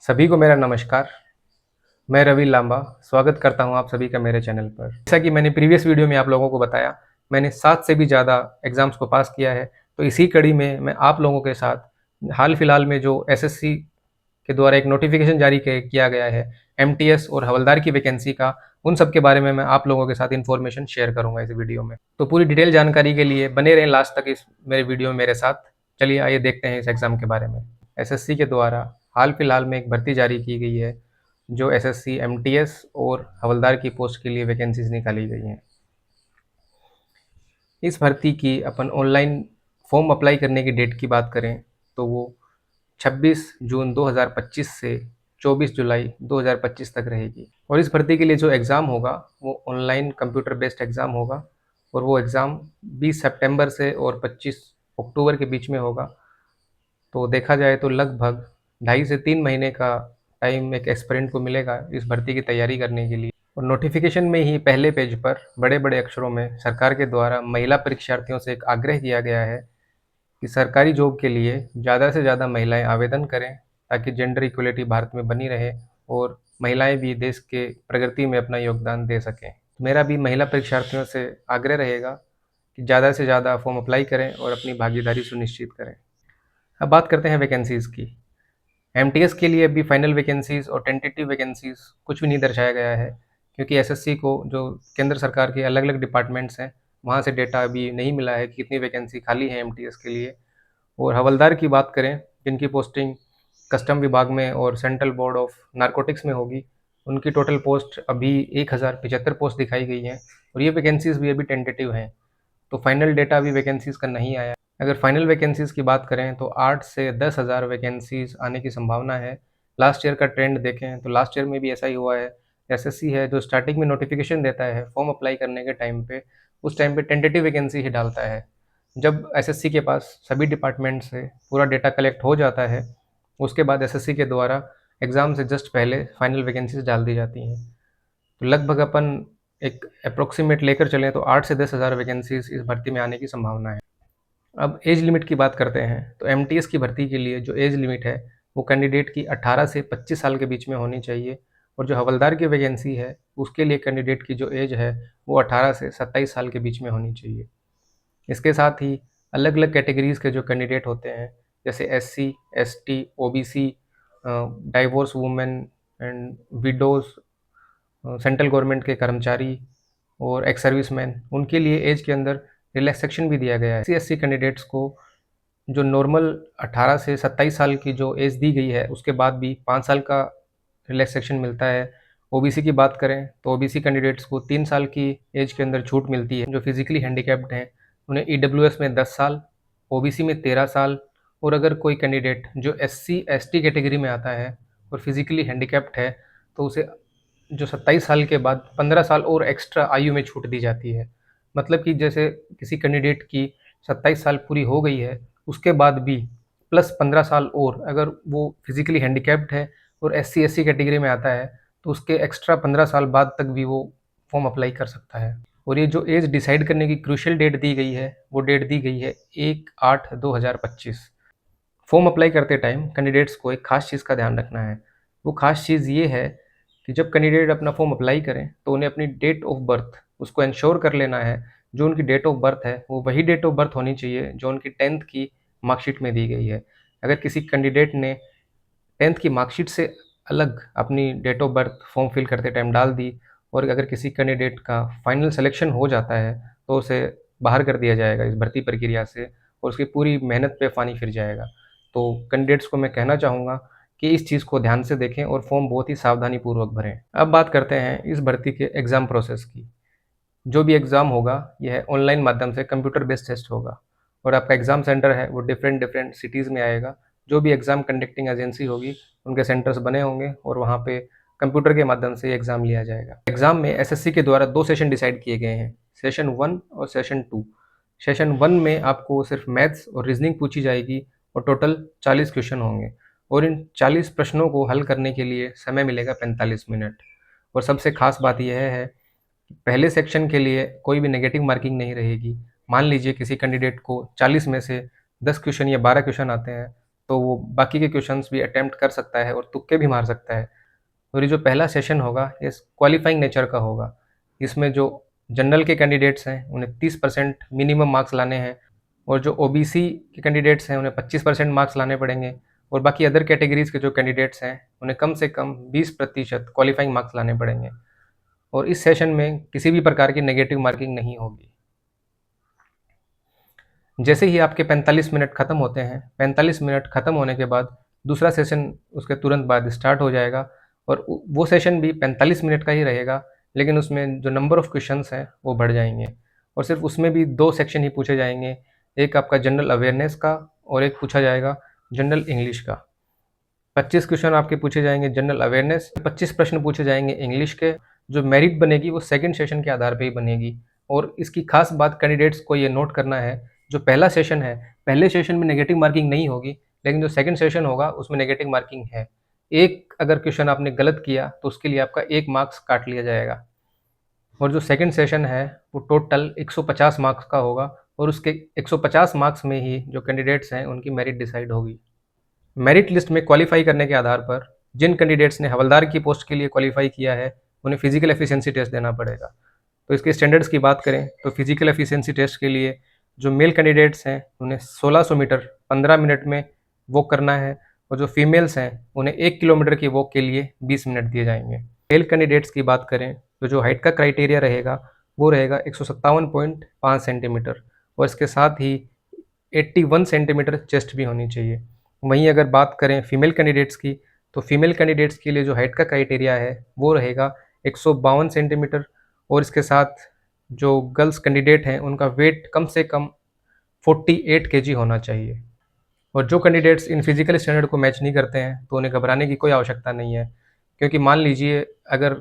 सभी को मेरा नमस्कार। मैं रवि लांबा स्वागत करता हूं आप सभी का मेरे चैनल पर। जैसा कि मैंने प्रीवियस वीडियो में आप लोगों को बताया, मैंने 7 से भी ज़्यादा एग्ज़ाम्स को पास किया है। तो इसी कड़ी में मैं आप लोगों के साथ हाल फिलहाल में जो एसएससी के द्वारा एक नोटिफिकेशन जारी किया गया है एमटीएस और हवलदार की वैकेंसी का, उन सब के बारे में मैं आप लोगों के साथ इन्फॉर्मेशन शेयर करूँगा इस वीडियो में। तो पूरी डिटेल जानकारी के लिए बने रहें लास्ट तक इस मेरे वीडियो में मेरे साथ। चलिए आइए देखते हैं इस एग्ज़ाम के बारे में। एसएससी के द्वारा हाल फिलहाल में एक भर्ती जारी की गई है, जो एसएससी एमटीएस और हवलदार की पोस्ट के लिए वैकेंसीज निकाली गई हैं। इस भर्ती की अपन ऑनलाइन फॉर्म अप्लाई करने की डेट की बात करें तो वो 26 जून 2025 से 24 जुलाई 2025 तक रहेगी। और इस भर्ती के लिए जो एग्ज़ाम होगा वो ऑनलाइन कंप्यूटर बेस्ड एग्ज़ाम होगा, और वो एग्ज़ाम 20 सितंबर से और 25 अक्टूबर के बीच में होगा। तो देखा जाए तो लगभग 2.5 से 3 महीने का टाइम एक एस्पिरेंट को मिलेगा इस भर्ती की तैयारी करने के लिए। और नोटिफिकेशन में ही पहले पेज पर बड़े-बड़े अक्षरों में सरकार के द्वारा महिला परीक्षार्थियों से एक आग्रह किया गया है कि सरकारी जॉब के लिए ज़्यादा से ज़्यादा महिलाएं आवेदन करें, ताकि जेंडर इक्वलिटी भारत में बनी रहे और महिलाएं भी देश के प्रगति में अपना योगदान दे सकें। मेरा भी महिला परीक्षार्थियों से आग्रह रहेगा कि ज़्यादा से ज़्यादा फॉर्म अप्लाई करें और अपनी भागीदारी सुनिश्चित करें। अब बात करते हैं वैकेंसीज़ की। एमटीएस के लिए अभी फाइनल वैकेंसीज़ और टेंटेटिव वैकेंसीज़ कुछ भी नहीं दर्शाया गया है, क्योंकि एसएससी को जो केंद्र सरकार के अलग-अलग डिपार्टमेंट्स हैं, वहाँ से डेटा अभी नहीं मिला है कि कितनी वैकेंसी खाली है एमटीएस के लिए। और हवलदार की बात करें, जिनकी पोस्टिंग कस्टम विभाग में और सेंट्रल बोर्ड ऑफ नारकोटिक्स में होगी, उनकी टोटल पोस्ट अभी 1075 पोस्ट दिखाई गई हैं, और ये वैकेंसीज़ भी अभी टेंटेटिव हैं। तो फाइनल डेटा अभी वैकेंसीज़ का नहीं आया। अगर फाइनल वैकेंसीज़ की बात करें तो 8 से 10,000 वैकेंसीज़ आने की संभावना है। लास्ट ईयर का ट्रेंड देखें तो लास्ट ईयर में भी ऐसा ही हुआ है। एसएससी है जो स्टार्टिंग में नोटिफिकेशन देता है फॉर्म अप्लाई करने के टाइम पे, उस टाइम पे टेंटेटिव वैकेंसी ही डालता है। जब एसएससी के पास सभी डिपार्टमेंट से पूरा डेटा कलेक्ट हो जाता है, उसके बाद एसएससी के द्वारा एग्ज़ाम से जस्ट पहले फाइनल वैकेंसीज़ डाल दी जाती हैं। तो लगभग अपन एक अप्रॉक्सीमेट लेकर चलें तो 8 से 10,000 वैकेंसीज़ इस भर्ती में आने की संभावना है। अब एज लिमिट की बात करते हैं तो एमटीएस की भर्ती के लिए जो एज लिमिट है वो कैंडिडेट की 18 से 25 साल के बीच में होनी चाहिए, और जो हवलदार की वैकेंसी है उसके लिए कैंडिडेट की जो एज है वो 18 से 27 साल के बीच में होनी चाहिए। इसके साथ ही अलग-अलग कैटेगरीज़ के जो कैंडिडेट होते हैं, जैसे SC, ST, OBC, divorce women and widows, central government के कर्मचारी और एक्स सर्विसमैन, उनके लिए एज के अंदर रिलैक्सेशन भी दिया गया है। एससी कैंडिडेट्स को जो नॉर्मल 18 से 27 साल की जो एज दी गई है, उसके बाद भी 5 साल का रिलैक्सेशन मिलता है। ओबीसी की बात करें तो ओबीसी कैंडिडेट्स को 3 साल की एज के अंदर छूट मिलती है। जो फिजिकली हैंडीकैप्ड हैं उन्हें ईडब्ल्यूएस में 10 साल, ओबीसी में 13 साल, और अगर कोई कैंडिडेट जो एससी एसटी कैटेगरी में आता है और फिजिकली हैंडीकैप्ड है, तो उसे जो 27 साल के बाद 15 साल और एक्स्ट्रा आयु में छूट दी जाती है। मतलब कि जैसे किसी कैंडिडेट की 27 साल पूरी हो गई है, उसके बाद भी प्लस 15 साल और अगर वो फिजिकली हैंडीकैप्ड है और एससी एससी कैटेगरी में आता है, तो उसके एक्स्ट्रा 15 साल बाद तक भी वो फॉर्म अप्लाई कर सकता है। और ये जो एज डिसाइड करने की क्रूशियल डेट दी गई है, वो डेट दी गई है 1/8/2025। फॉर्म अप्लाई करते टाइम कैंडिडेट्स को एक ख़ास चीज़ का ध्यान रखना है। वो ख़ास चीज़ ये है कि जब कैंडिडेट अपना फॉर्म अप्लाई करें तो उन्हें अपनी डेट ऑफ बर्थ उसको एंश्योर कर लेना है। जो उनकी डेट ऑफ बर्थ है वो वही डेट ऑफ बर्थ होनी चाहिए जो उनकी 10th की मार्कशीट में दी गई है। अगर किसी कैंडिडेट ने 10th की मार्कशीट से अलग अपनी date of birth form fill करते टाइम डाल दी, और अगर किसी कैंडिडेट का फाइनल सिलेक्शन हो जाता है, तो उसे बाहर कर दिया जाएगा इस भर्ती प्रक्रिया से, और उसकी पूरी मेहनत पे पानी फिर जाएगा। तो कैंडिडेट्स को मैं कहना चाहूँगा कि इस चीज़ को ध्यान से देखें और फॉर्म बहुत ही सावधानीपूर्वक भरें। अब बात करते हैं इस भर्ती के एग्ज़ाम प्रोसेस की। जो भी एग्ज़ाम होगा यह ऑनलाइन माध्यम से कंप्यूटर बेस्ड टेस्ट होगा, और आपका एग्ज़ाम सेंटर है वो डिफरेंट डिफरेंट सिटीज़ में आएगा। जो भी एग्ज़ाम कंडक्टिंग एजेंसी होगी उनके सेंटर्स बने होंगे, और वहाँ पे कंप्यूटर के माध्यम से एग्ज़ाम लिया जाएगा। एग्ज़ाम में एसएससी के द्वारा 2 सेशन डिसाइड किए गए हैं, सेशन 1 और सेशन 2। सेशन 1 में आपको सिर्फ मैथ्स और रीजनिंग पूछी जाएगी, और टोटल 40 क्वेश्चन होंगे, और इन 40 प्रश्नों को हल करने के लिए समय मिलेगा 45 मिनट। और सबसे खास बात यह है कि पहले सेक्शन के लिए कोई भी नेगेटिव मार्किंग नहीं रहेगी। मान लीजिए किसी कैंडिडेट को 40 में से 10 क्वेश्चन या 12 क्वेश्चन आते हैं, तो वो बाकी के क्वेश्चंस भी अटेम्प्ट कर सकता है और तुक्के भी मार सकता है। और ये जो पहला सेशन होगा ये क्वालिफाइंग नेचर का होगा। इसमें जो जनरल के कैंडिडेट्स हैं उन्हें 30% मिनिमम मार्क्स लाने हैं, और जो ओबीसी के कैंडिडेट्स हैं उन्हें 25% मार्क्स लाने पड़ेंगे, और बाकी अदर कैटेगरीज के जो कैंडिडेट्स हैं उन्हें कम से कम 20% क्वालिफाइंग मार्क्स लाने पड़ेंगे। और इस सेशन में किसी भी प्रकार की नेगेटिव मार्किंग नहीं होगी। जैसे ही आपके 45 मिनट खत्म होते हैं, 45 मिनट खत्म होने के बाद दूसरा सेशन उसके तुरंत बाद स्टार्ट हो जाएगा, और वो सेशन भी 45 मिनट का ही रहेगा, लेकिन उसमें जो नंबर ऑफ क्वेश्चंस हैं वो बढ़ जाएंगे, और सिर्फ उसमें भी 2 सेक्शन ही पूछे जाएंगे। एक आपका जनरल अवेयरनेस का और एक पूछा जाएगा जनरल इंग्लिश का। 25 क्वेश्चन आपके पूछे जाएंगे जनरल अवेयरनेस, 25 प्रश्न पूछे जाएंगे इंग्लिश के। जो मेरिट बनेगी वो सेकंड सेशन के आधार पे ही बनेगी। और इसकी खास बात कैंडिडेट्स को ये नोट करना है, जो पहला सेशन है, पहले सेशन में नेगेटिव मार्किंग नहीं होगी, लेकिन जो सेकंड सेशन होगा उसमें नेगेटिव मार्किंग है। एक अगर क्वेश्चन आपने गलत किया तो उसके लिए आपका 1 मार्क्स काट लिया जाएगा। और जो सेकंड सेशन है वो टोटल 150 मार्क्स का होगा, और उसके 150 मार्क्स में ही जो कैंडिडेट्स हैं उनकी मेरिट डिसाइड होगी। मेरिट लिस्ट में क्वालिफाई करने के आधार पर जिन कैंडिडेट्स ने हवलदार की पोस्ट के लिए क्वालिफाई किया है उन्हें फिजिकल एफिशिएंसी टेस्ट देना पड़ेगा। तो इसके स्टैंडर्ड्स की बात करें तो फिजिकल एफिशिएंसी टेस्ट के लिए जो मेल कैंडिडेट्स हैं उन्हें 1600 मीटर 15 मिनट में वॉक करना है, और जो फीमेल्स हैं उन्हें 1 किलोमीटर की वॉक के लिए 20 मिनट दिए जाएंगे। मेल कैंडिडेट्स की बात करें तो जो हाइट का क्राइटेरिया रहेगा वो रहेगा 157.5 सेंटीमीटर, और इसके साथ ही 81 सेंटीमीटर चेस्ट भी होनी चाहिए। वहीं अगर बात करें फीमेल कैंडिडेट्स की, तो फीमेल कैंडिडेट्स के लिए जो हाइट का क्राइटेरिया है वो रहेगा 152 सेंटीमीटर, और इसके साथ जो गर्ल्स कैंडिडेट हैं उनका वेट कम से कम 48 केजी होना चाहिए। और जो कैंडिडेट्स इन फिजिकल स्टैंडर्ड को मैच नहीं करते हैं तो उन्हें घबराने की कोई आवश्यकता नहीं है, क्योंकि मान लीजिए अगर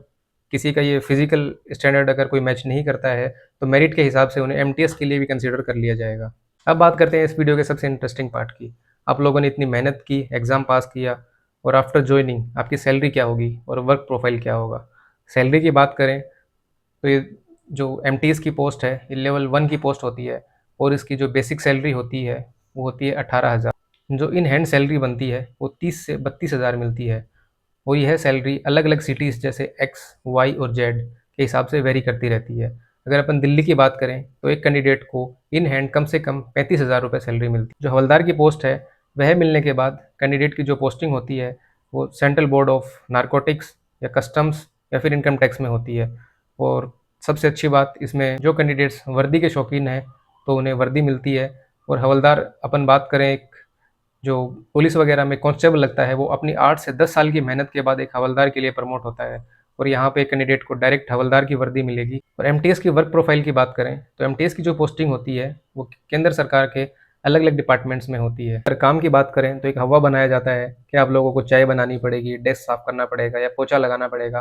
किसी का ये फिजिकल स्टैंडर्ड अगर कोई मैच नहीं करता है तो मेरिट के हिसाब से उन्हें एमटीएस के लिए भी कंसीडर कर लिया जाएगा। अब बात करते हैं इस वीडियो के सबसे इंटरेस्टिंग पार्ट की। आप लोगों ने इतनी मेहनत की, एग्ज़ाम पास किया, और आफ्टर ज्वाइनिंग आपकी सैलरी क्या होगी और वर्क प्रोफाइल क्या होगा। सैलरी की बात करें तो ये जो एमटीएस की पोस्ट है ये लेवल 1 की पोस्ट होती है, और इसकी जो बेसिक सैलरी होती है वो होती है 18,000। जो इन हैंड सैलरी बनती है वो 30 से 32,000 मिलती है, और यह सैलरी अलग अलग सिटीज़ जैसे एक्स, वाई और जेड के हिसाब से वेरी करती रहती है। अगर अपन दिल्ली की बात करें तो एक कैंडिडेट को इन हैंड कम से कम 35,000 रुपये सैलरी मिलती है। जो हवलदार की पोस्ट है वह मिलने के बाद कैंडिडेट की जो पोस्टिंग होती है वो सेंट्रल बोर्ड ऑफ नारकोटिक्स या कस्टम्स या फिर इनकम टैक्स में होती है। और सबसे अच्छी बात इसमें जो कैंडिडेट्स वर्दी के शौकीन हैं तो उन्हें वर्दी मिलती है। और हवलदार अपन बात करें, एक जो पुलिस वगैरह में कांस्टेबल लगता है वो अपनी 8 से 10 साल की मेहनत के बाद एक हवलदार के लिए प्रमोट होता है, और यहाँ पे कैंडिडेट को डायरेक्ट हवलदार की वर्दी मिलेगी। और एमटीएस की वर्क प्रोफाइल की बात करें तो एमटीएस की जो पोस्टिंग होती है वो केंद्र सरकार के अलग अलग डिपार्टमेंट्स में होती है। अगर काम की बात करें तो एक हवा बनाया जाता है कि आप लोगों को चाय बनानी पड़ेगी, डेस्क साफ करना पड़ेगा या पोछा लगाना पड़ेगा,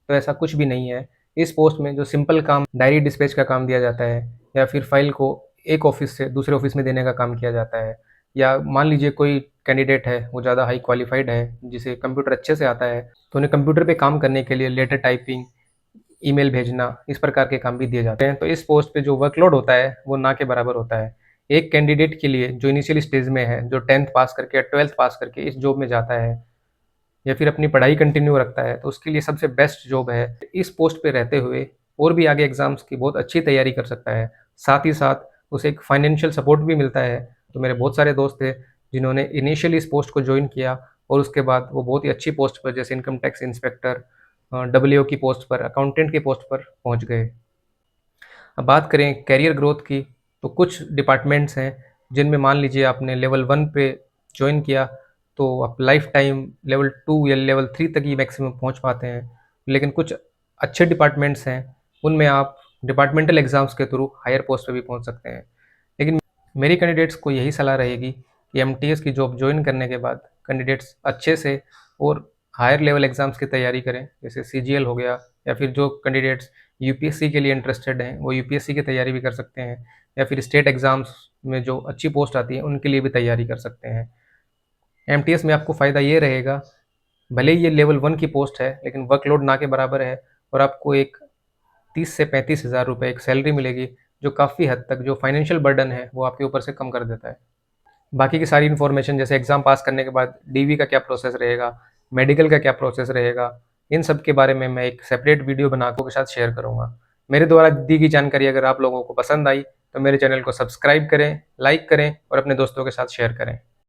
तो ऐसा कुछ भी नहीं है। इस पोस्ट में जो सिंपल काम डायरी डिस्पैच का काम दिया जाता है, या फिर फाइल को एक ऑफिस से दूसरे ऑफिस में देने का काम किया जाता है, या मान लीजिए कोई कैंडिडेट है वो ज़्यादा हाई क्वालिफाइड है जिसे कंप्यूटर अच्छे से आता है, तो उन्हें कंप्यूटर पे काम करने के लिए लेटर टाइपिंग, ईमेल भेजना, इस प्रकार के काम भी दिए जाते हैं। तो इस पोस्ट पे जो वर्कलोड होता है वो ना के बराबर होता है। एक कैंडिडेट के लिए जो इनिशियल स्टेज में है, जो 10th पास करके या 12th पास करके इस जॉब में जाता है या फिर अपनी पढ़ाई कंटिन्यू रखता है, तो उसके लिए सबसे बेस्ट जॉब है। इस पोस्ट पे रहते हुए और भी आगे एग्जाम्स की बहुत अच्छी तैयारी कर सकता है, साथ ही साथ उसे एक फाइनेंशियल सपोर्ट भी मिलता है। तो मेरे बहुत सारे दोस्त थे जिन्होंने इनिशियली इस पोस्ट को ज्वाइन किया, और उसके बाद वो बहुत ही अच्छी पोस्ट पर जैसे इनकम टैक्स इंस्पेक्टर, डब्ल्यूओ की पोस्ट पर, अकाउंटेंट की पोस्ट पर पहुंच गए। अब बात करें कैरियर ग्रोथ की, तो कुछ डिपार्टमेंट्स हैं जिनमें मान लीजिए आपने लेवल 1 पे ज्वाइन किया तो आप लाइफ टाइम लेवल 2 या लेवल 3 तक ही मैक्सिमम पहुंच पाते हैं। लेकिन कुछ अच्छे डिपार्टमेंट्स हैं उनमें आप डिपार्टमेंटल एग्ज़ाम्स के थ्रू हायर पोस्ट पे भी पहुंच सकते हैं। लेकिन मेरी कैंडिडेट्स को यही सलाह रहेगी कि एमटीएस की जॉब ज्वाइन करने के बाद कैंडिडेट्स अच्छे से और हायर लेवल एग्ज़ाम्स की तैयारी करें, जैसे सीजीएल हो गया, या फिर जो कैंडिडेट्स यूपीएससी के लिए इंटरेस्टेड हैं वो यूपीएससी की तैयारी भी कर सकते हैं, या फिर स्टेट एग्ज़ाम्स में जो अच्छी पोस्ट आती है उनके लिए भी तैयारी कर सकते हैं। एमटीएस में आपको फ़ायदा ये रहेगा, भले ही ये लेवल 1 की पोस्ट है लेकिन वर्कलोड ना के बराबर है, और आपको एक 30 से 35,000 रुपये एक सैलरी मिलेगी, जो काफ़ी हद तक जो फाइनेंशियल बर्डन है वो आपके ऊपर से कम कर देता है। बाकी की सारी इन्फॉर्मेशन जैसे एग्ज़ाम पास करने के बाद डीवी का क्या प्रोसेस रहेगा, मेडिकल का क्या प्रोसेस रहेगा, इन सब के बारे में मैं एक सेपरेट वीडियो बना के आपके साथ शेयर करूँगा। मेरे द्वारा दी गई जानकारी अगर आप लोगों को पसंद आई, तो मेरे चैनल को सब्सक्राइब करें, लाइक करें और अपने दोस्तों के साथ शेयर करें।